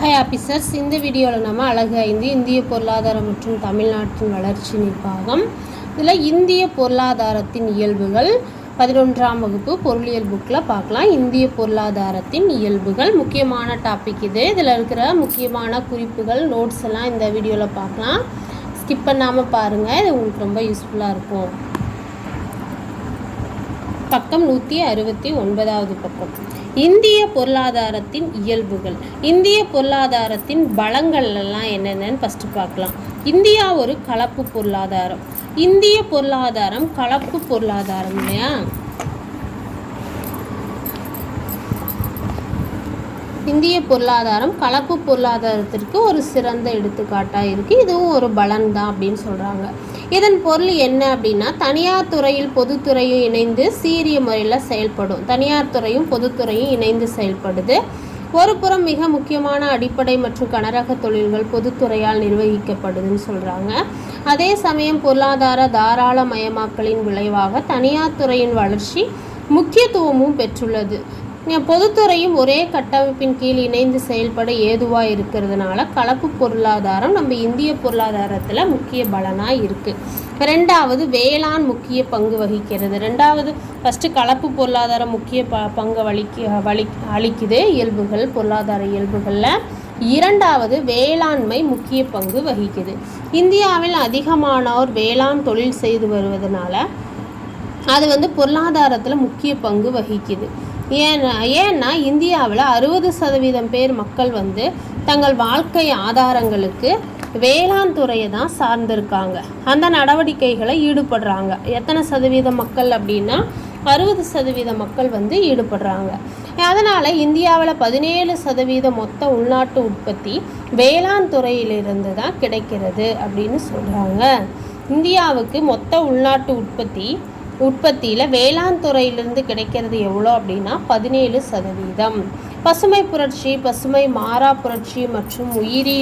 High officers, இந்த வீடியோவில் நம்ம அழகு 5 இந்திய பொருளாதாரம் மற்றும் தமிழ்நாட்டின் வளர்ச்சி நிர்வாகம், இதில் இந்திய பொருளாதாரத்தின் இயல்புகள் 11ஆம் வகுப்பு பொருளியல் புக்கில் பார்க்கலாம். இந்திய பொருளாதாரத்தின் இயல்புகள் முக்கியமான டாபிக் இது. இதில் இருக்கிற முக்கியமான குறிப்புகள் நோட்ஸ் எல்லாம் இந்த வீடியோவில் பார்க்கலாம். ஸ்கிப் பண்ணாமல் பாருங்கள், இது உங்களுக்கு ரொம்ப யூஸ்ஃபுல்லாக இருக்கும். பக்கம் 169வது பக்கம். இந்திய பொருளாதாரத்தின் இயல்புகள். இந்திய பொருளாதாரத்தின் பலங்கள் எல்லாம் என்னென்னு ஃபஸ்ட்டு பார்க்கலாம். இந்தியா ஒரு கலப்பு பொருளாதாரம். இந்திய பொருளாதாரம் கலப்பு பொருளாதாரம் இல்லையா? இந்திய பொருளாதாரம் கலப்பு பொருளாதாரத்திற்கு ஒரு சிறந்த எடுத்துக்காட்டாக இருக்குது. இதுவும் ஒரு பலன் தான் அப்படின்னு சொல்கிறாங்க. இதன் பொருள் என்ன அப்படின்னா, தனியார் துறையில் பொதுத்துறையும் இணைந்து சீரிய முறையில் செயல்படும். தனியார் துறையும் பொதுத்துறையும் இணைந்து செயல்படுது. ஒரு புறம் மிக முக்கியமான அடிப்படை மற்றும் கனரக தொழில்கள் பொதுத்துறையால் நிர்வகிக்கப்படுதுன்னு சொல்கிறாங்க. அதே சமயம் பொருளாதார தாராளமயமாக்கலின் விளைவாக தனியார் துறையின் வளர்ச்சி முக்கியத்துவமும் பெற்றுள்ளது. பொதுத்துறையும் ஒரே கட்டமைப்பின் கீழ் இணைந்து செயல்பட ஏதுவாக இருக்கிறதுனால கலப்பு பொருளாதாரம் நம்ம இந்திய பொருளாதாரத்தில் முக்கிய பலனாக இருக்குது. ரெண்டாவது, வேளாண் முக்கிய பங்கு வகிக்கிறது. ஃபஸ்ட்டு கலப்பு பொருளாதாரம் முக்கிய பங்கு அளிக்குது இயல்புகள், பொருளாதார இயல்புகளில். இரண்டாவது, வேளாண்மை முக்கிய பங்கு வகிக்குது. இந்தியாவில் அதிகமானோர் வேளாண் தொழில் செய்து வருவதனால அது பொருளாதாரத்தில் முக்கிய பங்கு வகிக்குது. ஏன்னா இந்தியாவில் 60% பேர் மக்கள் தங்கள் வாழ்க்கை ஆதாரங்களுக்கு வேளாண் துறையை தான் சார்ந்திருக்காங்க. அந்த நடவடிக்கைகளை ஈடுபடுறாங்க. எத்தனை சதவீத மக்கள் அப்படின்னா 60% மக்கள் ஈடுபடுறாங்க. அதனால் இந்தியாவில் 17% மொத்த உள்நாட்டு உற்பத்தி வேளாண் துறையிலிருந்து தான் கிடைக்கிறது அப்படின்னு சொல்கிறாங்க. இந்தியாவுக்கு மொத்த உள்நாட்டு உற்பத்தியில் வேளாண் துறையிலிருந்து கிடைக்கிறது எவ்வளோ அப்படின்னா 17%. பசுமை புரட்சி, பசுமை மாறா புரட்சி மற்றும் உயிரி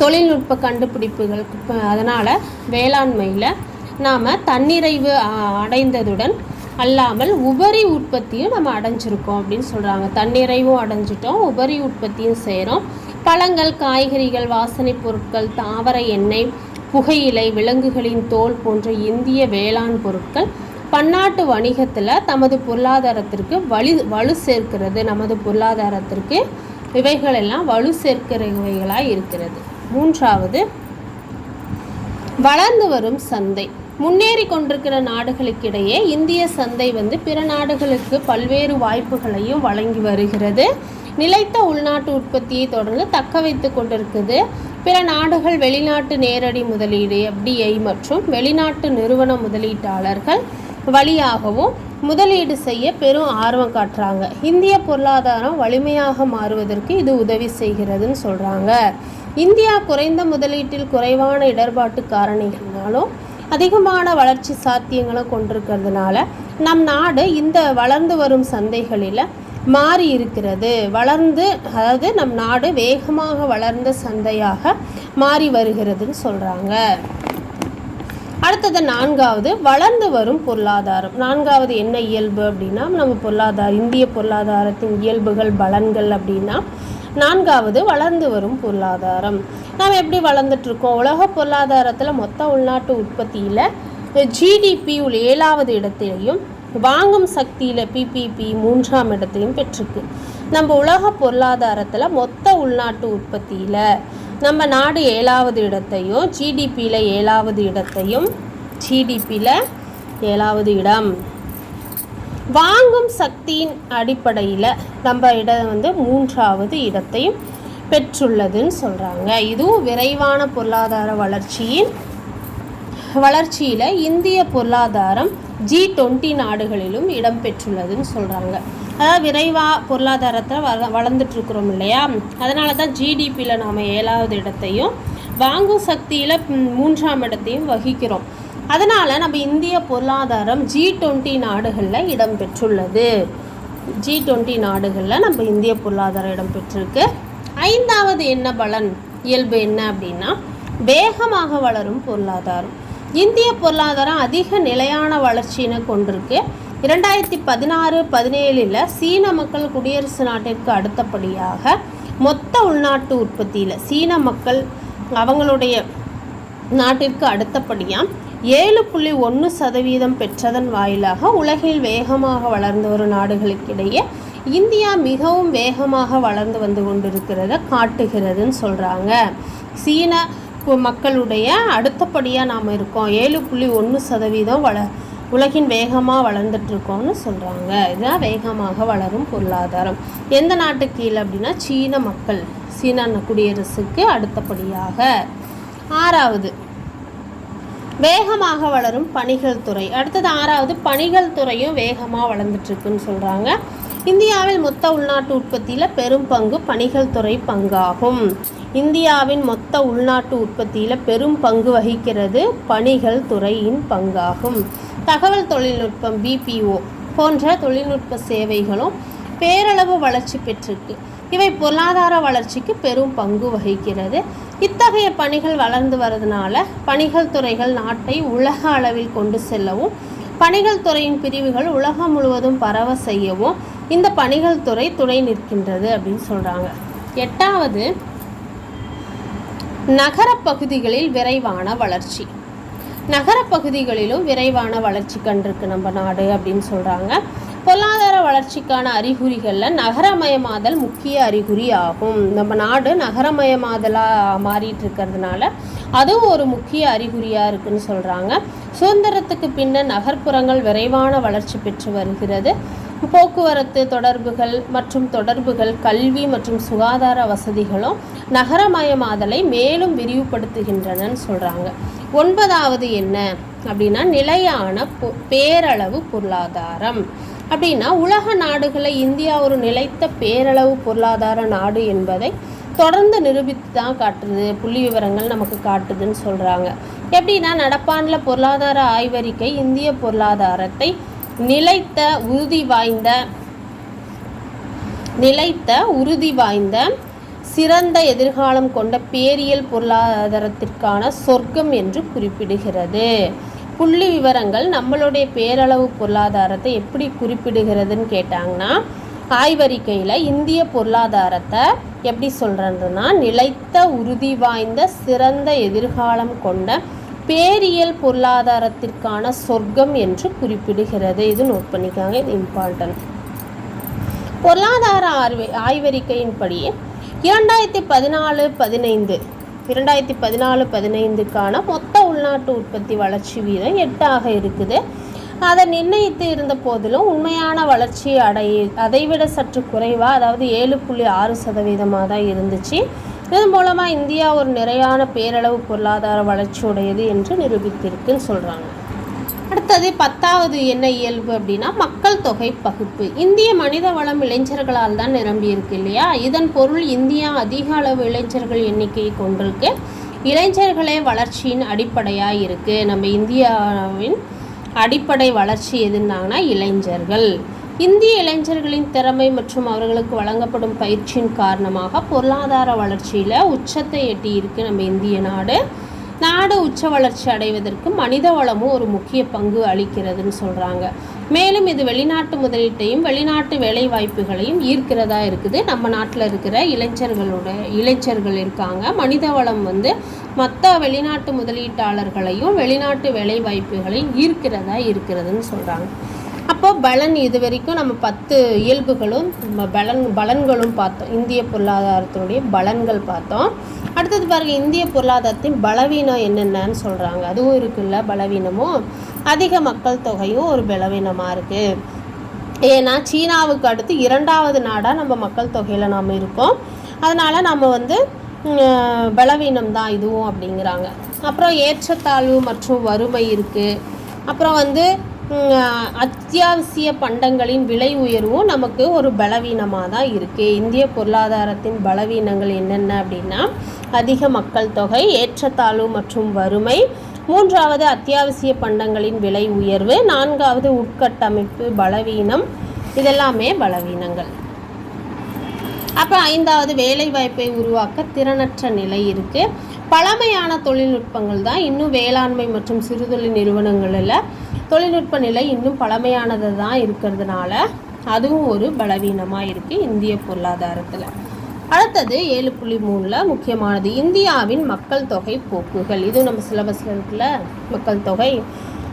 தொழில்நுட்ப கண்டுபிடிப்புகள், அதனால் வேளாண்மையில் நாம் தன்னிறைவு அடைந்ததுடன் அல்லாமல் உபரி உற்பத்தியும் நம்ம அடைஞ்சிருக்கோம் அப்படின்னு சொல்கிறாங்க. தன்னிறைவும் அடைஞ்சிட்டோம், உபரி உற்பத்தியும் செய்கிறோம். பழங்கள், காய்கறிகள், வாசனை பொருட்கள், தாவர எண்ணெய், புகையிலை, விலங்குகளின் தோல் போன்ற இந்திய வேளாண் பொருட்கள் பன்னாட்டு வணிகத்தில் தமது பொருளாதாரத்திற்கு வலு சேர்க்கிறது. நமது பொருளாதாரத்திற்கு இவைகளெல்லாம் வலு சேர்க்கிறவைகளாக இருக்கிறது. மூன்றாவது, வளர்ந்து வரும் சந்தை. முன்னேறி கொண்டிருக்கிற நாடுகளுக்கிடையே இந்திய சந்தை பிற நாடுகளுக்கு பல்வேறு வாய்ப்புகளையும் வழங்கி வருகிறது. நிலைத்த உள்நாட்டு உற்பத்தியை தொடர்ந்து தக்க வைத்து கொண்டிருக்குது. பிற நாடுகள் வெளிநாட்டு நேரடி முதலீடு FDI மற்றும் வெளிநாட்டு நிறுவன முதலீட்டாளர்கள் வழியாகவும் முதலீடு செய்ய பெரும் ஆர்வம் காட்டுறாங்க. இந்திய பொருளாதாரம் வலிமையாக மாறுவதற்கு இது உதவி செய்கிறதுன்னு சொல்கிறாங்க. இந்தியா குறைந்த முதலீட்டில் குறைவான இடர்பாட்டு காரணிகளாலும் அதிகமான வளர்ச்சி சாத்தியங்களும் கொண்டிருக்கிறதுனால நம் நாடு இந்த வளர்ந்து வரும் சந்தைகளில் மாறி இருக்கிறது. அதாவது நம் நாடு வேகமாக வளர்ந்த சந்தையாக மாறி வருகிறதுன்னு சொல்கிறாங்க. அடுத்தது நான்காவது, வளர்ந்து வரும் பொருளாதாரம். நான்காவது என்ன இயல்பு அப்படின்னா, நம்ம இந்திய பொருளாதாரத்தின் இயல்புகள், பலன்கள் அப்படின்னா நான்காவது வளர்ந்து வரும் பொருளாதாரம். நாம் எப்படி வளர்ந்துட்டுருக்கோம்? உலக பொருளாதாரத்தில் மொத்த உள்நாட்டு உற்பத்தியில் GDP 7வது இடத்திலையும் வாங்கும் சக்தியில் PPP 3ஆம் இடத்தையும் பெற்றிருக்கு. நம்ம உலக பொருளாதாரத்தில் மொத்த உள்நாட்டு உற்பத்தியில் நம்ம நாடு 7வது இடத்தையும், GDPயில் 7வது இடத்தையும், GDPயில் 7வது இடம், வாங்கும் சக்தியின் அடிப்படையில் நம்ம இடம் 3ஆவது இடத்தையும் பெற்றுள்ளதுன்னு சொல்கிறாங்க. இதுவும் விரைவான பொருளாதார வளர்ச்சியில் இந்திய பொருளாதாரம் G20 நாடுகளிலும் இடம் பெற்றுள்ளதுன்னு சொல்கிறாங்க. அதாவது விரைவாக பொருளாதாரத்தை வளர்ந்துட்டுருக்குறோம் இல்லையா? அதனால தான் GDPயில் நாம் 7வது இடத்தையும் வாங்கும் சக்தியில் 3ஆம் இடத்தையும் வகிக்கிறோம். அதனால் நம்ம இந்திய பொருளாதாரம் G20 நாடுகளில் இடம் பெற்றுள்ளது. G20 நாடுகளில் நம்ம இந்திய பொருளாதாரம் இடம் பெற்றிருக்கு. ஐந்தாவது என்ன பலன் இயல்பு என்ன அப்படின்னா, வேகமாக வளரும் பொருளாதாரம். இந்திய பொருளாதாரம் அதிக நிலையான வளர்ச்சியினை கொண்டிருக்கு. 2016-17 சீன மக்கள் குடியரசு நாட்டிற்கு அடுத்தபடியாக மொத்த உள்நாட்டு உற்பத்தியில் சீன மக்கள் அவங்களுடைய நாட்டிற்கு அடுத்தபடியாக 7.1% பெற்றதன் வாயிலாக உலகில் வேகமாக வளர்ந்து வரும் நாடுகளுக்கிடையே இந்தியா மிகவும் வேகமாக வளர்ந்து வந்து கொண்டிருக்கிறத காட்டுகிறதுன்னு சொல்கிறாங்க. சீன மக்களுடைய அடுத்தபடியாக நாம் இருக்கோம், 7.1% உலகின் வேகமாக வளர்ந்துட்டுருக்கோம்னு சொல்கிறாங்க. இதுதான் வேகமாக வளரும் பொருளாதாரம். எந்த நாட்டுக்கு கீழே அப்படின்னா சீன மக்கள், சீன குடியரசுக்கு அடுத்தபடியாக. 6வது வேகமாக வளரும் பணிகள் துறை. அடுத்தது 6வது பணிகள் துறையும் வேகமாக வளர்ந்துட்டுருக்குன்னு சொல்கிறாங்க. இந்தியாவில் மொத்த உள்நாட்டு உற்பத்தியில் பெரும் பங்கு பணிகள் துறை பங்காகும். இந்தியாவின் மொத்த உள்நாட்டு உற்பத்தியில் பெரும் பங்கு வகிக்கிறது பணிகள் துறையின் பங்காகும். தகவல் தொழில்நுட்பம் BPO போன்ற தொழில்நுட்ப சேவைகளும் பேரளவு வளர்ச்சி பெற்றிருக்கு. இவை பொருளாதார வளர்ச்சிக்கு பெரும் பங்கு வகிக்கிறது. இத்தகைய பணிகள் வளர்ந்து வரதுனால பணிகள் துறைகள் நாட்டை உலக அளவில் கொண்டு செல்லவும் பணிகள் துறையின் பிரிவுகள் உலகம் முழுவதும் பரவ செய்யவும் இந்த பணிகள் துறை துணை நிற்கின்றது அப்படின்னு சொல்கிறாங்க. 8வது நகரப்பகுதிகளில் விரைவான வளர்ச்சி. நகரப்பகுதிகளிலும் விரைவான வளர்ச்சி கண்டிருக்கு நம்ம நாடு அப்படின்னு சொல்கிறாங்க. பொருளாதார வளர்ச்சிக்கான அறிகுறிகளில் நகரமயமாதல் முக்கிய அறிகுறி ஆகும். நம்ம நாடு நகரமயமாதலாக மாறிட்டு இருக்கிறதுனால அதுவும் ஒரு முக்கிய அறிகுறியாக இருக்குன்னு சொல்கிறாங்க. சுதந்திரத்துக்கு பின்னர் நகர்ப்புறங்கள் விரைவான வளர்ச்சி பெற்று வருகிறது. போக்குவரத்து தொடர்புகள் கல்வி மற்றும் சுகாதார வசதிகளும் நகரமயமாதலை மேலும் விரிவுபடுத்துகின்றனன்னு சொல்கிறாங்க. 9வது என்ன அப்படின்னா நிலையான பேரளவு பொருளாதாரம். அப்படின்னா உலக நாடுகளை இந்தியா ஒரு நிலைத்த பேரளவு பொருளாதார நாடு என்பதை தொடர்ந்து நிரூபித்து தான் காட்டுது, புள்ளி விவரங்கள் நமக்கு காட்டுதுன்னு சொல்கிறாங்க. எப்படின்னா நடப்பாண்டில் பொருளாதார ஆய்வறிக்கை இந்திய பொருளாதாரத்தை நிலைத்த உறுதி வாய்ந்த சிறந்த எதிர்காலம் கொண்ட பேரியல் பொருளாதாரத்திற்கான சொர்க்கம் என்று குறிப்பிடுகிறது. புள்ளி விவரங்கள் நம்மளுடைய பேரளவு பொருளாதாரத்தை எப்படி குறிப்பிடுகிறதுன்னு கேட்டாங்கன்னா ஆய்வறிக்கையில் இந்திய பொருளாதாரத்தை எப்படி சொல்கிறதுன்னா நிலைத்த உறுதி வாய்ந்த சிறந்த எதிர்காலம் கொண்ட பேரியல் பொருளாதாரத்திற்கான சொர்க்கம் என்று குறிப்பிடுகிறது. இது நோட் பண்ணிக்காங்க, இது இம்பார்ட்டன்ட். பொருளாதார ஆய்வறிக்கையின்படி 2014-15க்கான மொத்த உள்நாட்டு உற்பத்தி வளர்ச்சி வீதம் 8ஆக இருக்குது. அதை நிர்ணயித்து இருந்த போதிலும் உண்மையான வளர்ச்சி அதைவிட சற்று குறைவாக, அதாவது 7.6% தான் இருந்துச்சு. இதன் மூலமாக இந்தியா ஒரு நிறையான பேரளவு பொருளாதார வளர்ச்சி உடையது என்று நிரூபித்திருக்குன்னு சொல்கிறாங்க. அடுத்தது 10வது என்ன இயல்பு அப்படின்னா மக்கள் தொகை பகுப்பு. இந்திய மனித வளம் இளைஞர்களால் தான் நிரம்பி இருக்கு இல்லையா. இதன் பொருள் இந்தியா அதிக அளவு இளைஞர்கள் எண்ணிக்கையை கொண்டிருக்கு. இளைஞர்களே வளர்ச்சியின் அடிப்படையாக இருக்குது. நம்ம இந்தியாவின் அடிப்படை வளர்ச்சி எதுனாங்கன்னா இளைஞர்கள். இந்திய இளைஞர்களின் திறமை மற்றும் அவர்களுக்கு வழங்கப்படும் பயிற்சியின் காரணமாக பொருளாதார வளர்ச்சியில் உச்சத்தை எட்டியிருக்கு நம்ம இந்திய நாடு. உச்ச வளர்ச்சி அடைவதற்கு மனித வளமும் ஒரு முக்கிய பங்கு அளிக்கிறதுன்னு சொல்கிறாங்க. மேலும் இது வெளிநாட்டு முதலீட்டையும் வெளிநாட்டு வேலை வாய்ப்புகளையும் ஈர்க்கிறதா இருக்குது. நம்ம நாட்டில் இருக்கிற இளைஞர்கள் இருக்காங்க. மனித வளம் மற்ற வெளிநாட்டு முதலீட்டாளர்களையும் வெளிநாட்டு வேலை வாய்ப்புகளையும் ஈர்க்கிறதா இருக்கிறதுன்னு சொல்கிறாங்க. அப்போ பலன், இது வரைக்கும் நம்ம 10 இயல்புகளும் பலன்களும் பார்த்தோம். இந்திய பொருளாதாரத்தினுடைய பலன்கள் பார்த்தோம். அடுத்தது பாருங்க, இந்திய பொருளாதாரத்தின் பலவீனம் என்னென்னு சொல்கிறாங்க. அதுவும் இருக்குல்ல பலவீனமும். அதிக மக்கள் தொகையும் ஒரு பலவீனமாக இருக்குது. ஏன்னா சீனாவுக்கு அடுத்து 2வது நாடாக நம்ம மக்கள் தொகையில் நாம் இருக்கோம். அதனால் நம்ம பலவீனம் தான் இதுவும் அப்படிங்கிறாங்க. அப்புறம் ஏற்றத்தாழ்வு மற்றும் வறுமை இருக்குது. அப்புறம் அத்தியாவசிய பண்டங்களின் விலை உயர்வும் நமக்கு ஒரு பலவீனமாக தான் இருக்குது. இந்திய பொருளாதாரத்தின் பலவீனங்கள் என்னென்ன அப்படின்னா அதிக மக்கள் தொகை, ஏற்றத்தாழ்வு மற்றும் வறுமை. 3வது அத்தியாவசிய பண்டங்களின் விலை உயர்வு. 4வது உட்கட்டமைப்பு பலவீனம். இதெல்லாமே பலவீனங்கள். அப்புறம் 5வது வேலை வாய்ப்பை உருவாக்க திறனற்ற நிலை இருக்குது. பழமையான தொழில்நுட்பங்கள் தான் இன்னும் வேளாண்மை மற்றும் சிறுதொழில் நிறுவனங்களில் தொழில்நுட்ப நிலை இன்னும் பழமையானது தான் இருக்கிறதுனால அதுவும் ஒரு பலவீனமாக இருக்குது இந்திய பொருளாதாரத்தில். அடுத்தது 7.3 முக்கியமானது இந்தியாவின் மக்கள் தொகை போக்குகள். இதுவும் நம்ம சிலபஸில் இருக்குல்ல மக்கள் தொகை,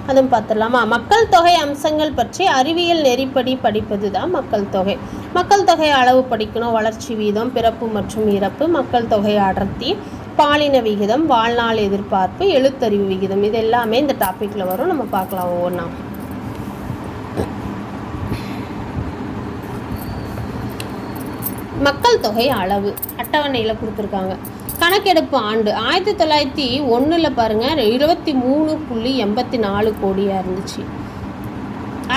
அதுவும் பார்த்துடலாமா? மக்கள் தொகை அம்சங்கள் பற்றி அறிவியல் நெறிப்படி படிப்பது தான் மக்கள் தொகை. மக்கள் தொகை அளவு படிக்கணும். வளர்ச்சி வீதம், பிறப்பு மற்றும் இறப்பு, மக்கள் தொகை அடர்த்தி, பாலின விகிதம், வாழ்நாள் எதிர்பார்ப்பு, எழுத்தறிவு விகிதம், இது எல்லாமே இந்த டாப்பிக்கில் வரும். நம்ம பார்க்கலாம் ஒவ்வொன்றா. மக்கள் தொகை அளவு அட்டவணையில் கொடுத்துருக்காங்க. கணக்கெடுப்பு ஆண்டு 1901 பாருங்கள் 23.84 கோடியாக இருந்துச்சு.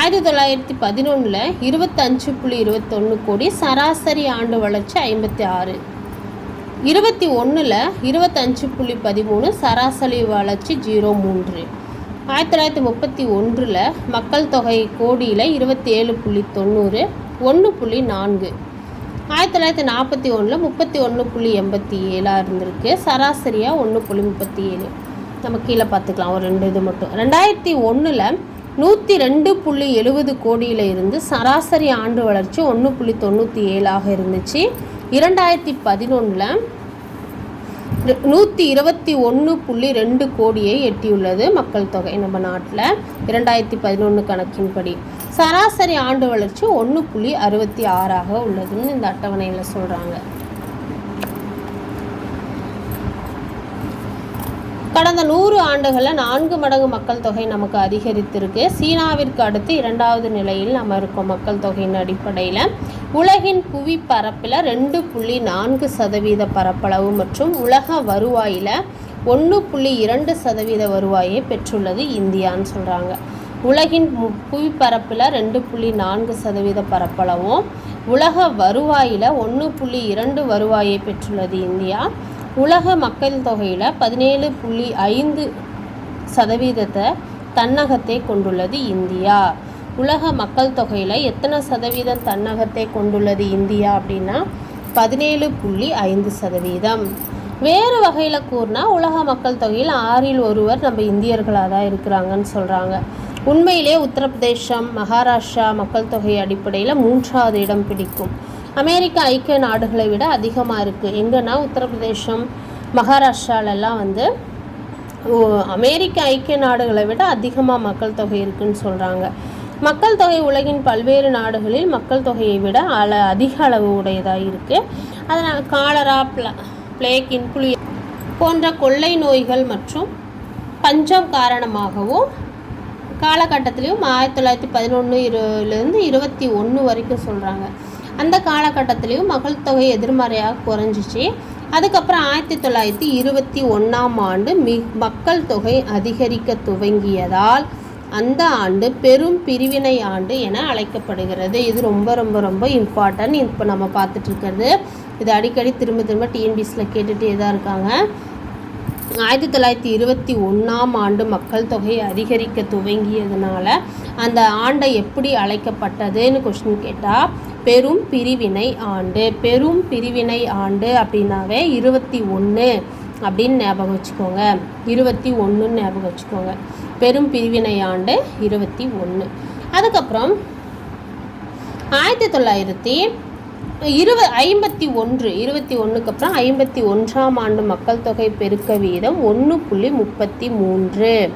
1911 25.21 கோடி. சராசரி ஆண்டு வளர்ச்சி 56. 21 25.13, சராசரி வளர்ச்சி 0.3. 1931 மக்கள் தொகை கோடியில் 27.90, 1.4. 1941 31.87 இருந்திருக்கு. சராசரியாக 1.37. நம்ம கீழே பார்த்துக்கலாம் ஒரு 2 இது மட்டும். 2001 102.70 கோடியில் இருந்து சராசரி ஆண்டு வளர்ச்சி 1.97 இருந்துச்சு. 2011 121.2 கோடியை எட்டியுள்ளது மக்கள் தொகை நம்ம நாட்டில் 2011 கணக்கின்படி. சராசரி ஆண்டு வளர்ச்சி 1.66 உள்ளதுன்னு இந்த அட்டவணையில் சொல்கிறாங்க. கடந்த 100 ஆண்டுகளில் 4 மடங்கு மக்கள் தொகை நமக்கு அதிகரித்திருக்கு. சீனாவிற்கு அடுத்து 2வது நிலையில் நம்ம இருக்கோம் மக்கள் தொகையின் அடிப்படையில். உலகின் புவி பரப்பில் 2.4% பரப்பளவு மற்றும் உலக வருவாயில் 1.2% வருவாயை பெற்றுள்ளது இந்தியான்னு சொல்கிறாங்க. உலகின் புவி பரப்பில் 2.4% பரப்பளவும் உலக வருவாயில் 1.2 வருவாயை பெற்றுள்ளது இந்தியா. உலக மக்கள் தொகையில் 17.5% தன்னகத்தை கொண்டுள்ளது இந்தியா. உலக மக்கள் தொகையில் எத்தனை சதவீதம் தன்னகத்தை கொண்டுள்ளது இந்தியா அப்படின்னா 17.5%. வேறு வகையில் கூறினா உலக மக்கள் தொகையில் 6ல் 1 நம்ம இந்தியர்களாக தான் இருக்கிறாங்கன்னு சொல்கிறாங்க. உண்மையிலே உத்தரப்பிரதேசம், மகாராஷ்டிரா மக்கள் தொகை அடிப்படையில் 3வது இடம் பிடிக்கும். அமெரிக்க ஐக்கிய நாடுகளை விட அதிகமாக இருக்குது. எங்கன்னா உத்தரப்பிரதேசம், மகாராஷ்டிராலெல்லாம் அமெரிக்க ஐக்கிய நாடுகளை விட அதிகமாக மக்கள் தொகை இருக்குதுன்னு சொல்கிறாங்க. மக்கள் தொகை உலகின் பல்வேறு நாடுகளில் மக்கள் தொகையை விட அதிக அளவு உடையதாக இருக்குது. அதனால் காலரா, பிளேக், இன்ஃப்ளூயன்சா போன்ற கொள்ளை நோய்கள் மற்றும் பஞ்சம் காரணமாகவும் காலகட்டத்திலையும் 1911 21 வரைக்கும் சொல்கிறாங்க. அந்த காலகட்டத்திலையும் மக்கள் தொகை எதிர்மறையாக குறைஞ்சிச்சு. அதுக்கப்புறம் 1921 ஆண்டு மக்கள் தொகை அதிகரிக்க துவங்கியதால் அந்த ஆண்டு பெரும் பிரிவினை ஆண்டு என அழைக்கப்படுகிறது. இது ரொம்ப ரொம்ப ரொம்ப இம்பார்ட்டன்ட். இப்போ நம்ம பார்த்துட்ருக்கிறது இது அடிக்கடி திரும்ப டிஎன்பிஎஸ்சியில் கேட்டுகிட்டே தான் இருக்காங்க. 1921 ஆண்டு மக்கள் தொகை அதிகரிக்க துவங்கியதுனால அந்த ஆண்டை எப்படி அழைக்கப்பட்டதுன்னு கொஸ்டின் கேட்டால் பெரும் பிரிவினை ஆண்டு. பெரும் பிரிவினை ஆண்டு அப்படின்னாவே 21 அப்படின்னு ஞாபகம் வச்சுக்கோங்க. 21 ஞாபகம் வச்சுக்கோங்க. பெரும் பிரிவினை ஆண்டு 21. அதுக்கப்புறம் 1951 அப்புறம் 51 ஆண்டு மக்கள் தொகை பெருக்க வீதம் 1.33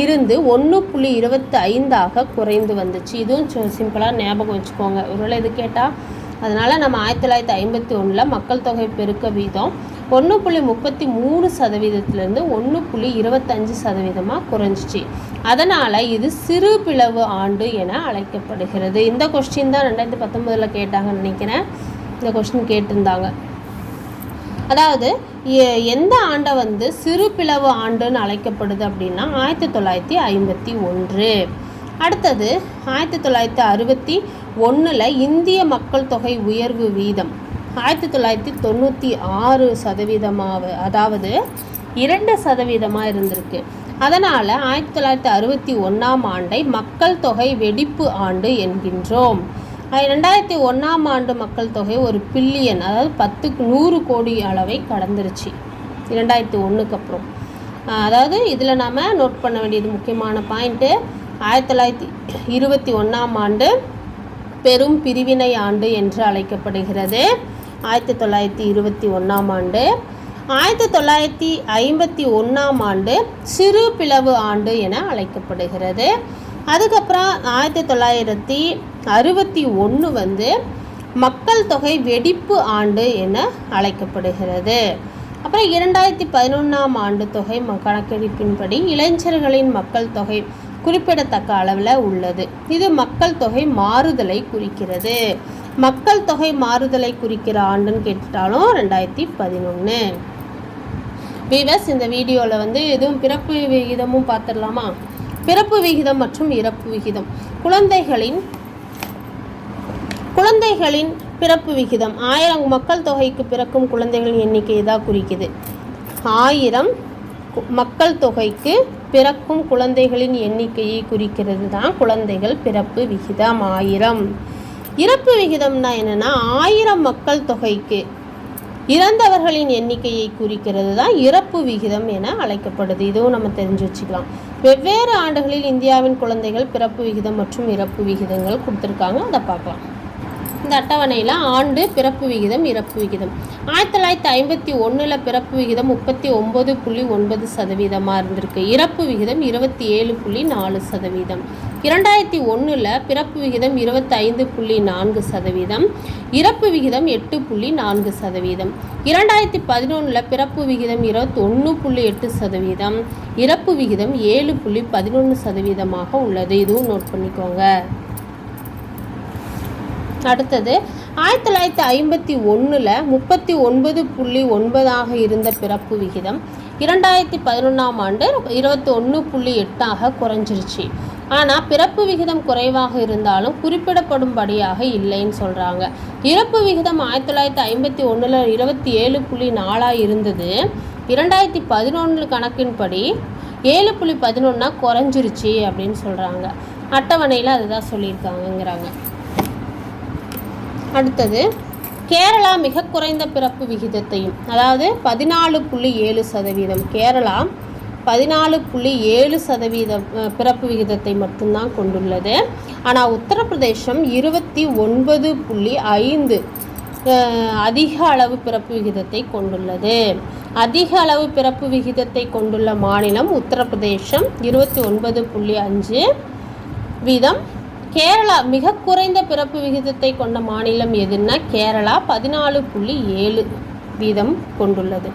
இருந்து 1.25 குறைந்து வந்துச்சு. இதுவும் சிம்பிளாக ஞாபகம் வச்சுக்கோங்க. ஒருவேளை இது கேட்டால் அதனால் நம்ம 1951 மக்கள் தொகை பெருக்க வீதம் 1.33% 1.25% குறைஞ்சிச்சு. அதனால் இது சிறு பிளவு ஆண்டு என அழைக்கப்படுகிறது. இந்த கொஸ்டின் தான் 2019 கேட்டாங்கன்னு நினைக்கிறேன். இந்த கொஸ்டின் கேட்டிருந்தாங்க. அதாவது எந்த ஆண்டை சிறு பிளவு ஆண்டுன்னு அழைக்கப்படுது அப்படின்னா 1951. அடுத்தது 1961 இந்திய மக்கள் தொகை உயர்வு வீதம் 1996%, அதாவது 2% இருந்திருக்கு. அதனால் 1961 ஆண்டை மக்கள் தொகை வெடிப்பு ஆண்டு என்கின்றோம். 2001 ஆண்டு மக்கள் தொகை 1 பில்லியன், அதாவது 100 கோடி அளவை கடந்துருச்சு 2001 அப்புறம். அதாவது இதில் நாம் நோட் பண்ண வேண்டியது முக்கியமான பாயிண்ட்டு, 1921ஆம் ஆண்டு பெரும் பிரிவினை ஆண்டு என்று அழைக்கப்படுகிறது. 1921ஆம் ஆண்டு. 1951ஆம் ஆண்டு சிறு பிளவு ஆண்டு என அழைக்கப்படுகிறது. அதுக்கப்புறம் 1961 வந்து மக்கள் தொகை வெடிப்பு ஆண்டு என அழைக்கப்படுகிறது. அப்புறம் 2011ஆம் ஆண்டு தொகை கணக்கெடுப்பின்படி இளைஞர்களின் மக்கள் தொகை குறிப்பிடத்தக்க அளவில் உள்ளது. இது மக்கள் தொகை மாறுதலை குறிக்கிறது. மக்கள் தொகை மாறுதலை குறிக்கிற ஆண்டுன்னு கேட்டாலும் 2011. வீவர்ஸ், இந்த வீடியோவில் வந்து எதுவும் பிறப்பு விகிதமும் பார்த்துடலாமா? பிறப்பு விகிதம் மற்றும் இறப்பு விகிதம். குழந்தைகளின் பிறப்பு விகிதம் 1000 மக்கள் தொகைக்கு பிறக்கும் குழந்தைகளின் எண்ணிக்கையை தான் குறிக்குது. 1000 மக்கள் தொகைக்கு பிறக்கும் குழந்தைகளின் எண்ணிக்கையை குறிக்கிறது தான் குழந்தைகள் பிறப்பு விகிதம் 1000. இறப்பு விகிதம்னா என்னென்னா 1000 மக்கள் தொகைக்கு இறந்தவர்களின் எண்ணிக்கையை குறிக்கிறது தான் இறப்பு விகிதம் என அழைக்கப்படுது. இதுவும் நம்ம தெரிஞ்சு வச்சுக்கலாம். வெவ்வேறு ஆண்டுகளில் இந்தியாவின் குழந்தைகள் பிறப்பு விகிதம் மற்றும் இறப்பு விகிதங்கள் கொடுத்துருக்காங்க, அதை பார்க்கலாம். இந்த அட்டவணையில் ஆண்டு பிறப்பு விகிதம் இறப்பு விகிதம் 1951 பிறப்பு விகிதம் 39.9% இருந்திருக்கு. இறப்பு விகிதம் 27.4%. 2001 பிறப்பு விகிதம் 25.4%. இறப்பு விகிதம் 8.4%. 2011 பிறப்பு விகிதம் 21.8%. இறப்பு விகிதம் 7.11% உள்ளது. இதுவும் நோட் பண்ணிக்கோங்க. அடுத்தது 1951 39.9 இருந்த பிறப்பு விகிதம் 2011ஆம் ஆண்டு 21.8 குறைஞ்சிருச்சு. ஆனால் பிறப்பு விகிதம் குறைவாக இருந்தாலும் குறிப்பிடப்படும்படியாக இல்லைன்னு சொல்கிறாங்க. இறப்பு விகிதம் 1951 27.4 இருந்தது. 2011 கணக்கின்படி 7.11 குறைஞ்சிருச்சு அப்படின்னு சொல்கிறாங்க. அட்டவணையில் அதுதான் சொல்லியிருக்காங்கங்கிறாங்க. அடுத்தது கேரளா மிக குறைந்த பிறப்பு விகிதத்தையும், அதாவது 14.7%. கேரளா 14.7% பிறப்பு விகிதத்தை மட்டும்தான் கொண்டுள்ளது. ஆனால் உத்தரப்பிரதேசம் 29.5 அதிக அளவு பிறப்பு விகிதத்தை கொண்டுள்ளது. அதிக அளவு பிறப்பு விகிதத்தை கொண்டுள்ள மாநிலம் உத்தரப்பிரதேசம் 29.5%. கேரளா மிக குறைந்த பிறப்பு விகிதத்தை கொண்ட மாநிலம் எதுன்னா கேரளா 14.7% கொண்டுள்ளது.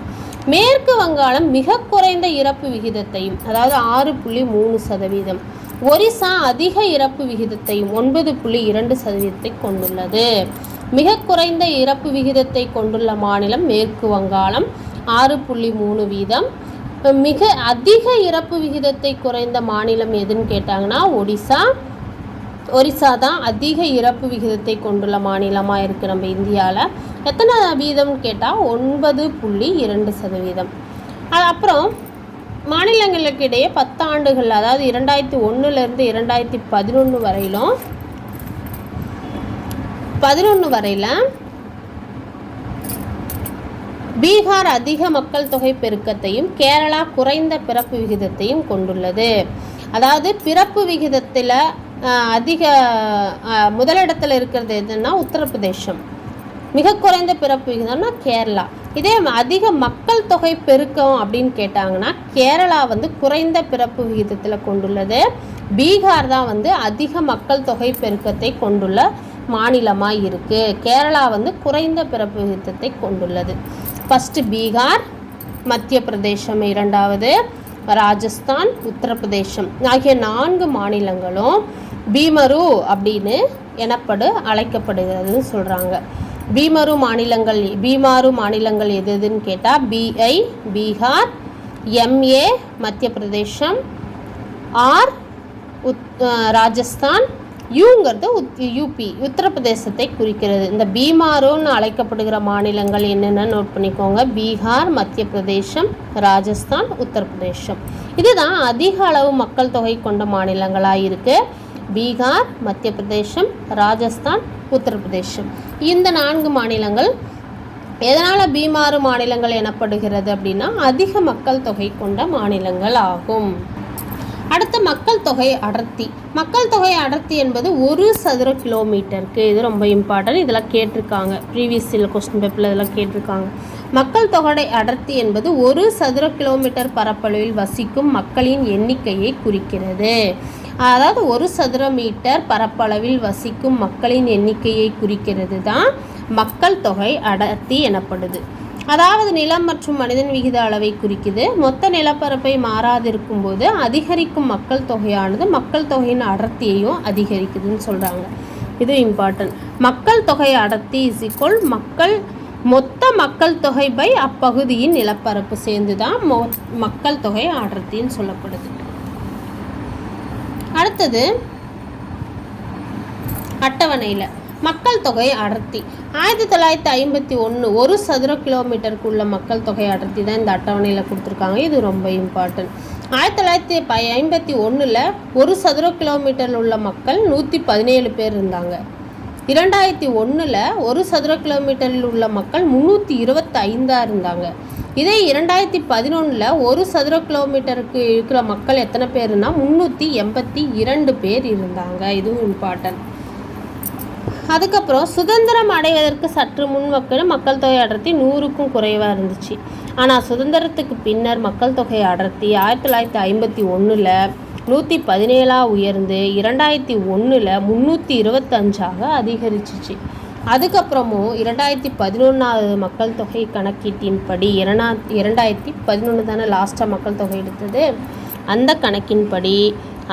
மேற்கு வங்காளம் மிக குறைந்த இறப்பு விகிதத்தையும், அதாவது 6.3%. ஒரிசா அதிக இறப்பு விகிதத்தையும் 9.2% கொண்டுள்ளது. மிக குறைந்த இறப்பு விகிதத்தை கொண்டுள்ள மாநிலம் மேற்கு வங்காளம் 6.3%. மிக அதிக இறப்பு விகிதத்தை குறைந்த மாநிலம் எதுன்னு கேட்டாங்கன்னா ஒரிசா தான் அதிக இறப்பு விகிதத்தை கொண்டுள்ள மாநிலமாக இருக்குது நம்ம இந்தியாவில். எத்தனை வீதம்னு கேட்டால் 9.2%. அப்புறம் மாநிலங்களுக்கு இடையே 10 ஆண்டுகள், அதாவது 2001 2011 வரையில் பீகார் அதிக மக்கள் தொகை பெருக்கத்தையும் கேரளா குறைந்த பிறப்பு விகிதத்தையும் கொண்டுள்ளது. அதாவது பிறப்பு விகிதத்தில் அதிக முதலிடத்தில் இருக்கிறது எதுன்னா உத்தரப்பிரதேசம். மிக குறைந்த பிறப்பு விகிதம்னா கேரளா. இதே அதிக மக்கள் தொகை பெருக்கம் அப்படின்னு கேட்டாங்கன்னா கேரளா வந்து குறைந்த பிறப்பு விகிதத்தில் கொண்டுள்ளது. பீகார் தான் வந்து அதிக மக்கள் தொகை பெருக்கத்தை கொண்டுள்ள மாநிலமாக இருக்குது. கேரளா வந்து குறைந்த பிறப்பு விகிதத்தை கொண்டுள்ளது. ஃபஸ்ட்டு பீகார், மத்திய பிரதேசம் 2வது, ராஜஸ்தான், உத்தரப்பிரதேசம் ஆகிய 4 மாநிலங்களும் பீமரு அப்படின்னு அழைக்கப்படுகிறதுன்னு சொல்கிறாங்க. பீமாரு மாநிலங்கள் எதுன்னு கேட்டால் பிஐ பீகார், எம்ஏ மத்திய பிரதேசம், ஆர் ராஜஸ்தான், யூங்கிறது யூபி உத்தரப்பிரதேசத்தை குறிக்கிறது. இந்த பீமாருன்னு அழைக்கப்படுகிற மாநிலங்கள் என்னென்ன நோட் பண்ணிக்கோங்க. பீகார், மத்திய பிரதேசம், ராஜஸ்தான், உத்தரப்பிரதேசம். இதுதான் அதிக அளவு மக்கள் தொகை கொண்ட மாநிலங்களாக இருக்குது. பீகார், மத்திய பிரதேசம், ராஜஸ்தான், உத்தரப்பிரதேசம். இந்த 4 மாநிலங்கள் எதனால் பீமாரு மாநிலங்கள் எனப்படுகிறது அப்படின்னா அதிக மக்கள் தொகை கொண்ட மாநிலங்கள் ஆகும். அடுத்து மக்கள் தொகை அடர்த்தி. மக்கள் தொகை அடர்த்தி என்பது 1 சதுர கிலோமீட்டருக்கு. இது ரொம்ப இம்பார்ட்டன்ட். இதெல்லாம் கேட்டிருக்காங்க, ப்ரீவியஸ் கொஸ்டின் பேப்பரில் இதெல்லாம் கேட்டிருக்காங்க. மக்கள் தொகை அடர்த்தி என்பது 1 சதுர கிலோமீட்டர் பரப்பளவில் வசிக்கும் மக்களின் எண்ணிக்கையை குறிக்கிறது. அதாவது 1 சதுர மீட்டர் பரப்பளவில் வசிக்கும் மக்களின் எண்ணிக்கையை குறிக்கிறது தான் மக்கள் தொகை அடர்த்தி எனப்படுது. அதாவது நிலம் மற்றும் மனிதன் விகித அளவை குறிக்குது. மொத்த நிலப்பரப்பை மாறாதிருக்கும் போது அதிகரிக்கும் மக்கள் தொகையானது மக்கள் தொகையின் அடர்த்தியையும் அதிகரிக்குதுன்னு சொல்கிறாங்க. இது இம்பார்ட்டன்ட். மக்கள் தொகை அடர்த்தி = மொத்த மக்கள் தொகை பை அப்பகுதியின் நிலப்பரப்பு சேர்ந்து தான் மக்கள் தொகை அடர்த்தின்னு சொல்லப்படுது. அடுத்தது அட்டவணையில் மக்கள் தொகை அடர்த்தி 1951 1 சதுர கிலோமீட்டருக்கு உள்ள மக்கள் தொகை அடர்த்தி தான் இந்த அட்டவணையில் கொடுத்துருக்காங்க. இது ரொம்ப இம்பார்ட்டன்ட். 1951 1 சதுர கிலோமீட்டரில் உள்ள மக்கள் 117 பேர் இருந்தாங்க. 2001 1 சதுர கிலோமீட்டரில் உள்ள மக்கள் 325 இருந்தாங்க. இதே 2011 1 சதுர கிலோமீட்டருக்கு இருக்கிற மக்கள் எத்தனை பேருன்னா 382 பேர் இருந்தாங்க. இதுவும் இம்பார்ட்டன்ட். அதுக்கப்புறம் சுதந்திரம் அடைவதற்கு சற்று முன் மக்கள் தொகை அடர்த்தி 100க்கும் குறைவாக இருந்துச்சு. ஆனால் சுதந்திரத்துக்கு பின்னர் மக்கள் தொகை அடர்த்தி 1951 117 உயர்ந்து 2001 325 அதிகரிச்சிச்சு. அதுக்கப்புறமும் 2011 மக்கள் தொகை கணக்கீட்டின்படி 2011 தானே லாஸ்ட்டாக மக்கள் தொகை எடுத்தது, அந்த கணக்கின்படி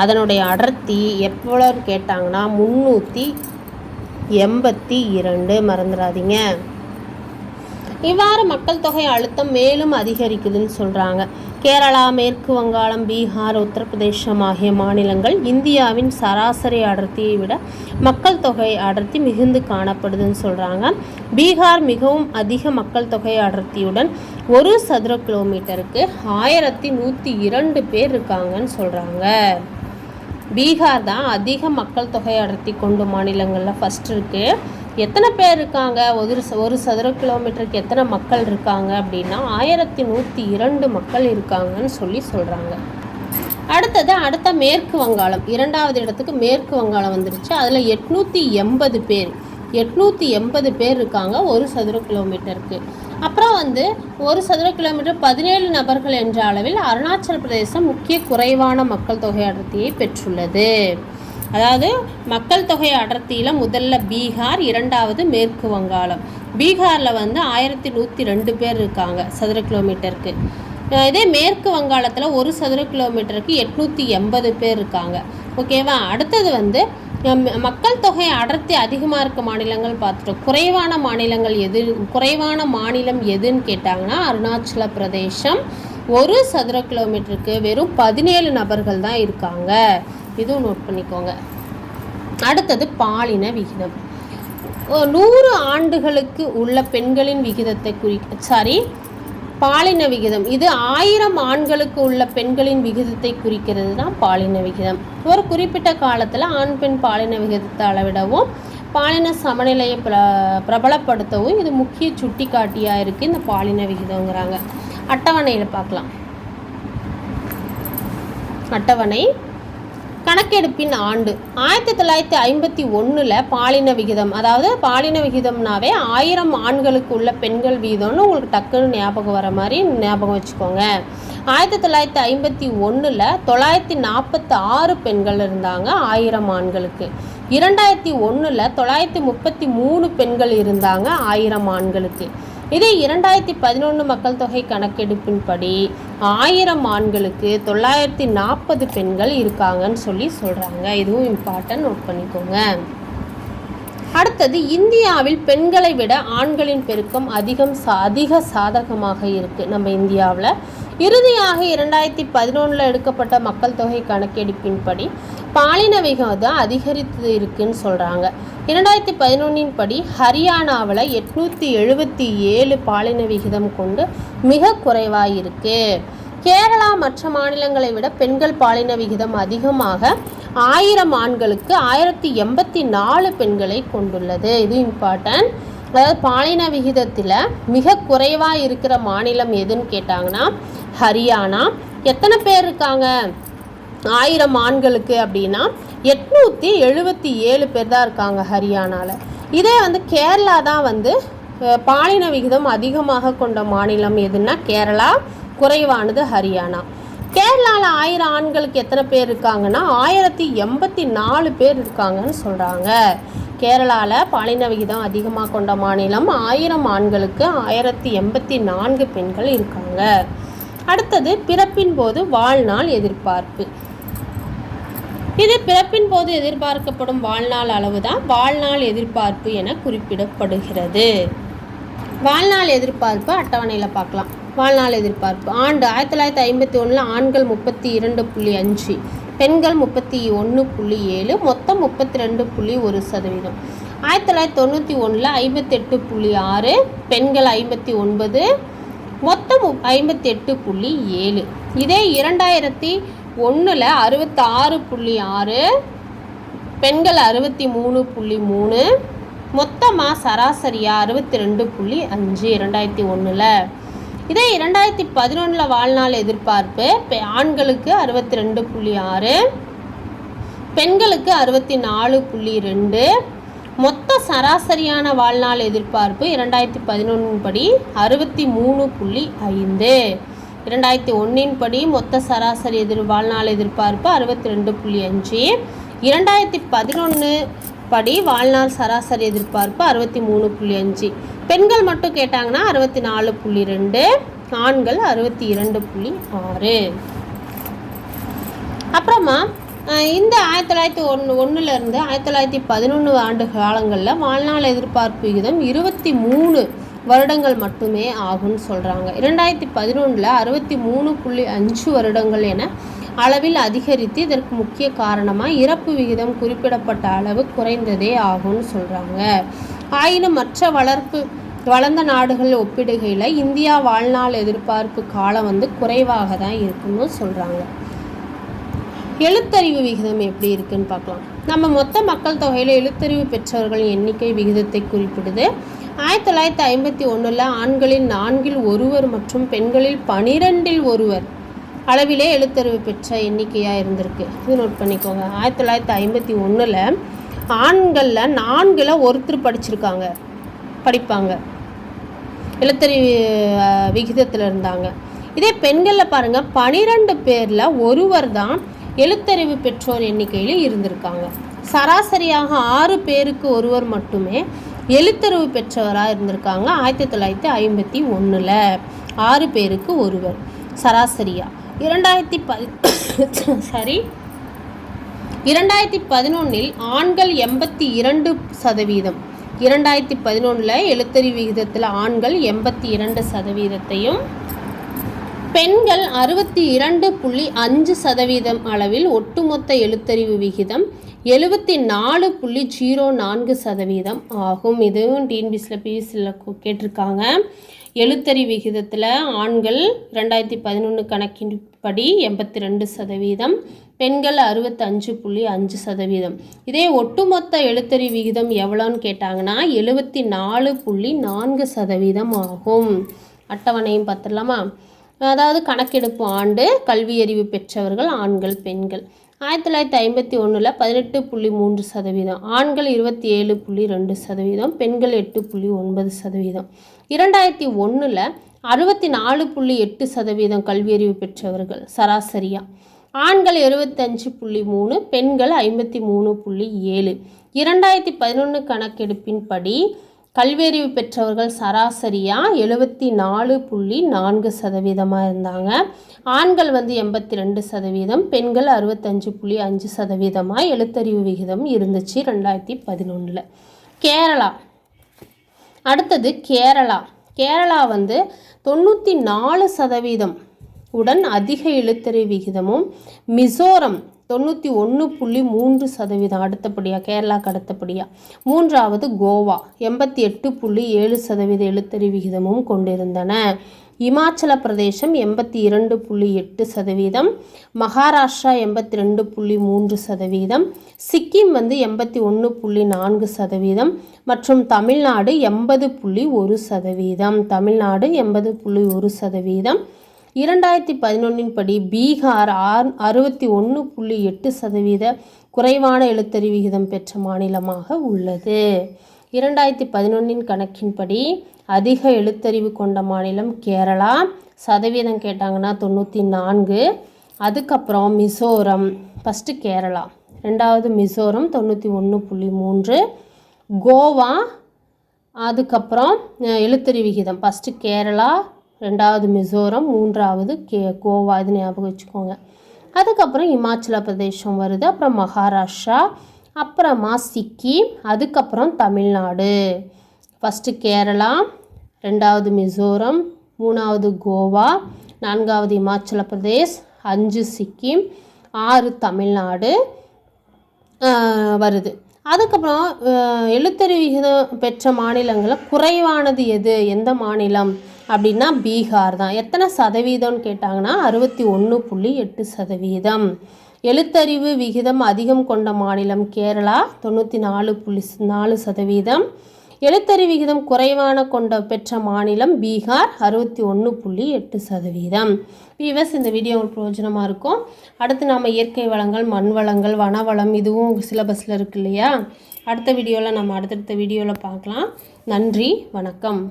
அதனுடைய அடர்த்தி எவ்வளோ கேட்டாங்கன்னா 382. மறந்துடாதீங்க. இவ்வாறு மக்கள் தொகை அழுத்தம் மேலும் அதிகரிக்குதுன்னு சொல்கிறாங்க. கேரளா, மேற்கு வங்காளம், பீகார், உத்தரப்பிரதேசம் ஆகிய மாநிலங்கள் இந்தியாவின் சராசரி அடர்த்தியை விட மக்கள் தொகை அடர்த்தி மிகுந்து காணப்படுதுன்னு சொல்கிறாங்க. பீகார் மிகவும் அதிக மக்கள் தொகை அடர்த்தியுடன் 1 சதுர கிலோமீட்டருக்கு 1102 பேர் இருக்காங்கன்னு சொல்கிறாங்க. பீகார் தான் அதிக மக்கள் தொகை அடர்த்தி கொண்ட மாநிலங்களில் ஃபஸ்ட் இருக்குது. எத்தனை பேர் இருக்காங்க, ஒரு சதுர கிலோமீட்டருக்கு எத்தனை மக்கள் இருக்காங்க அப்படின்னா 1102 மக்கள் இருக்காங்கன்னு சொல்கிறாங்க. அடுத்த மேற்கு வங்காளம் 2வது இடத்துக்கு மேற்கு வங்காளம் வந்துருச்சு. அதில் 880 பேர் இருக்காங்க 1 சதுர கிலோமீட்டருக்கு. அப்புறம் 1 சதுர கிலோமீட்டர் 17 நபர்கள் என்ற அளவில் அருணாச்சல பிரதேசம் முக்கிய குறைவான மக்கள் தொகை அடர்த்தியை பெற்றுள்ளது. அதாவது மக்கள் தொகை அடர்த்தியில் முதல்ல பீகார், 2வது மேற்கு வங்காளம். பீகாரில் 1102 பேர் இருக்காங்க சதுர கிலோமீட்டருக்கு. இதே மேற்கு வங்காளத்தில் 1 சதுர கிலோமீட்டருக்கு 880 பேர் இருக்காங்க. ஓகேவா. அடுத்தது மக்கள் தொகை அடர்த்தி அதிகமாக இருக்க மாநிலங்கள் பார்த்துட்டோம். குறைவான மாநிலம் எதுன்னு கேட்டாங்கன்னா அருணாச்சல பிரதேசம். 1 சதுர கிலோமீட்டருக்கு வெறும் 17 நபர்கள் தான் இருக்காங்க. இதுவும் நோட் பண்ணிக்கோங்க. அடுத்தது பாலின விகிதம். 100 ஆண்டுகளுக்கு உள்ள பெண்களின் விகிதத்தை பாலின விகிதம். இது 1000 ஆண்களுக்கு உள்ள பெண்களின் விகிதத்தை குறிக்கிறது தான் பாலின விகிதம். ஒரு குறிப்பிட்ட காலத்தில் ஆண் பெண் பாலின விகிதத்தை அளவிடவும் பாலின சமநிலையை பிரபலப்படுத்தவும் இது முக்கிய சுட்டிக்காட்டியாக இருக்குது இந்த பாலின விகிதங்கிறாங்க. அட்டவணையில் பார்க்கலாம். அட்டவணை கணக்கெடுப்பின் ஆண்டு 1951 பாலின விகிதம். அதாவது பாலின விகிதம்னாவே 1000 ஆண்களுக்கு உள்ள பெண்கள் வீதம்னு உங்களுக்கு டக்குன்னு ஞாபகம் வர மாதிரி ஞாபகம் வச்சுக்கோங்க. 1951 946 பெண்கள் இருந்தாங்க 1000 ஆண்களுக்கு. 2001 933 பெண்கள் இருந்தாங்க 1000 ஆண்களுக்கு. இதே 2011 மக்கள் தொகை கணக்கெடுப்பின்படி 1000 ஆண்களுக்கு 940 பெண்கள் இருக்காங்கன்னு சொல்கிறாங்க. இதுவும் இம்பார்ட்டன்ட், நோட் பண்ணிக்கோங்க. அடுத்தது இந்தியாவில் பெண்களை விட ஆண்களின் பெருக்கம் அதிக சாதகமாக இருக்குது நம்ம இந்தியாவில். இறுதியாக 2011 எடுக்கப்பட்ட மக்கள் தொகை கணக்கெடுப்பின்படி பாலின விகிதம் அதிகரித்து இருக்குன்னு சொல்கிறாங்க. 2011 படி ஹரியானாவில் 877 பாலின விகிதம் கொண்டு மிக குறைவாக இருக்குது. கேரளா மற்ற மாநிலங்களை விட பெண்கள் பாலின விகிதம் அதிகமாக 1000 ஆண்களுக்கு 1084 பெண்களை கொண்டுள்ளது. இது இம்பார்ட்டன்ட். அதாவது பாலின விகிதத்தில் மிக குறைவாக இருக்கிற மாநிலம் எதுன்னு கேட்டாங்கன்னா ஹரியானா. எத்தனை பேர் இருக்காங்க 1000 ஆண்களுக்கு அப்படின்னா 877 பேர் தான் இருக்காங்க ஹரியானாவில். இதே வந்து கேரளா தான் வந்து பாலின விகிதம் அதிகமாக கொண்ட மாநிலம் எதுன்னா கேரளா, குறைவானது ஹரியானா. கேரளாவில் 1000 ஆண்களுக்கு எத்தனை பேர் இருக்காங்கன்னா 1084 பேர் இருக்காங்கன்னு சொல்கிறாங்க. கேரளாவில் பாலின விகிதம் அதிகமாக கொண்ட மாநிலம், 1000 ஆண்களுக்கு 1084 பெண்கள் இருக்காங்க. அடுத்தது பிறப்பின் போது வாழ்நாள் எதிர்பார்ப்பு. இது பிறப்பின் போது எதிர்பார்க்கப்படும் வாழ்நாள் அளவு தான் வாழ்நாள் எதிர்பார்ப்பு என குறிப்பிடப்படுகிறது. வாழ்நாள் எதிர்பார்ப்பு அட்டவணையில் பார்க்கலாம். வாழ்நாள் எதிர்பார்ப்பு ஆண்டு 1951 ஆண்கள் 32.5, பெண்கள் 31.7, மொத்தம் 32.1%. 1991 58.6, பெண்கள் 59, மொத்தம் 58.7. இதே 2001 66.6, பெண்கள் 63.3, மொத்தமாக சராசரியாக 62.5 2001. இதே 2011 வாழ்நாள் எதிர்பார்ப்பு ஆண்களுக்கு 62.6, பெண்களுக்கு 64.2, மொத்த சராசரியான வாழ்நாள் எதிர்பார்ப்பு 2011 படி 63.5. 2001 படி மொத்த சராசரி வாழ்நாள் எதிர்பார்ப்பு 62.5. 2011 படி வாழ்நாள் சராசரி எதிர்பார்ப்பு 63.5. பெண்கள் மட்டும் கேட்டாங்கன்னா 64.2, ஆண்கள் 62.6. அப்புறமா இந்த 1901 1911 ஆண்டு காலங்களில் வாழ்நாள் எதிர்பார்ப்பு விகிதம் 23 வருடங்கள் மட்டுமே ஆகும்னு சொல்கிறாங்க. 2011 63.5 வருடங்கள் என அளவில் அதிகரித்து, இதற்கு முக்கிய காரணமாக இறப்பு விகிதம் குறிப்பிடப்பட்ட அளவு குறைந்ததே ஆகும்னு சொல்கிறாங்க. ஆயினும் மற்ற வளர்ந்த நாடுகள் ஒப்பிடுகையில் இந்தியா வாழ்நாள் எதிர்பார்ப்பு காலம் வந்து குறைவாக தான் இருக்குன்னு சொல்கிறாங்க. எழுத்தறிவு விகிதம் எப்படி இருக்குன்னு பார்க்கலாம். நம்ம மொத்த மக்கள் தொகையில் எழுத்தறிவு பெற்றவர்கள் எண்ணிக்கை விகிதத்தை குறிப்பிடுது. 1951 ஆண்களில் 4 1 மற்றும் பெண்களில் 12 1 அளவிலே எழுத்தறிவு பெற்ற எண்ணிக்கையாக இருந்திருக்கு. இது நோட் பண்ணிக்கோங்க. 1951 ஆண்களில் 4 ஒருத்தர் படிப்பாங்க, எழுத்தறிவு விகிதத்தில் இருந்தாங்க. இதே பெண்களில் பாருங்கள் 12 பேரில் ஒருவர் தான் எழுத்தறிவு பெற்றோர் எண்ணிக்கையில் இருந்திருக்காங்க. சராசரியாக 6 பேருக்கு ஒருவர் மட்டுமே எழுத்தறிவு பெற்றவராக இருந்திருக்காங்க. 1951 6 பேருக்கு ஒருவர் சராசரியாக. 2011 ஆண்கள் 82%. 2011 எழுத்தறிவு விகிதத்தில் ஆண்கள் 82%, பெண்கள் 62.5% அளவில். ஒட்டுமொத்த எழுத்தறிவு விகிதம் 74.04% ஆகும். இதுவும் டிஎன்பிஎஸ்சியில் பிஎஸ்சியில் கேட்டிருக்காங்க. எழுத்தறிவு விகிதத்தில் ஆண்கள் 2011 கணக்கின்படி 82%, பெண்கள் 65.5%. இதே ஒட்டுமொத்த எழுத்தறிவு விகிதம் எவ்வளோன்னு கேட்டாங்கன்னா 74.4% ஆகும். அட்டவணையும் பார்த்துடலாமா? அதாவது கணக்கெடுப்பு ஆண்டு, கல்வியறிவு பெற்றவர்கள் ஆண்கள், பெண்கள். 1951 18.3%, ஆண்கள் 27.2%, பெண்கள் 8.9%. 2001 64.8% கல்வியறிவு பெற்றவர்கள் சராசரியாக. ஆண்கள் 75.3, பெண்கள் 53.7. 2011 கணக்கெடுப்பின்படி கல்வியறிவு பெற்றவர்கள் சராசரியாக 74.4% இருந்தாங்க. ஆண்கள் வந்து 82%, பெண்கள் 65.5% எழுத்தறிவு விகிதம் இருந்துச்சு 2011. கேரளா. அடுத்தது கேரளா வந்து 94% உடன் அதிக எழுத்தறிவு விகிதமும், மிசோரம் 91.3% அடுத்தபடியாக, கேரளாவுக்கு அடுத்தபடியாக. மூன்றாவது கோவா 88.7% எழுத்தறிவு விகிதமும் கொண்டிருந்தன. இமாச்சல பிரதேசம் 82.8%, மகாராஷ்டிரா 82.3%, சிக்கிம் வந்து 81.4% மற்றும் தமிழ்நாடு 80.1%. தமிழ்நாடு 80.1%. 2011 படி பீகார் 61.8% குறைவான எழுத்தறிவு விகிதம் பெற்ற மாநிலமாக உள்ளது. 2011 கணக்கின்படி அதிக எழுத்தறிவு கொண்ட மாநிலம் கேரளா, சதவீதம் கேட்டாங்கன்னா 94. அதுக்கப்புறம் மிசோரம், ஃபஸ்ட்டு கேரளா, ரெண்டாவது மிசோரம் 91.3, கோவா, அதுக்கப்புறம் எழுத்தறிவு விகிதம் ஃபஸ்ட்டு கேரளா, ரெண்டாவது மிசோரம், மூன்றாவது கோவா, இது ஞாபகம் வச்சுக்கோங்க. அதுக்கப்புறம் இமாச்சல பிரதேசம் வருது, அப்புறம் மகாராஷ்டிரா, அப்புறமா சிக்கிம், அதுக்கப்புறம் தமிழ்நாடு. ஃபஸ்ட்டு கேரளா, ரெண்டாவது மிசோரம், மூணாவது கோவா, நான்காவது இமாச்சல பிரதேஷ், 5 சிக்கிம், 6 தமிழ்நாடு வருது. அதுக்கப்புறம் எழுத்தறிவு விகிதம் பெற்ற மாநிலங்களில் குறைவானது எந்த மாநிலம் அப்படின்னா பீகார் தான். எத்தனை சதவீதம்னு கேட்டாங்கன்னா 61.8%. எழுத்தறிவு விகிதம் அதிகம் கொண்ட மாநிலம் கேரளா 94.4%. எழுத்தறிவு விகிதம் குறைவான பெற்ற மாநிலம் பீகார் 61.8%. வீவர்ஸ், இந்த வீடியோ உங்களுக்கு பிரயோஜனமாக இருக்கும். அடுத்து நாம் இயற்கை வளங்கள், மண் வளங்கள், வனவளம், இதுவும் சிலபஸில் இருக்கு இல்லையா? அடுத்த வீடியோவில் நம்ம அடுத்தடுத்த வீடியோவில் பார்க்கலாம். நன்றி, வணக்கம்.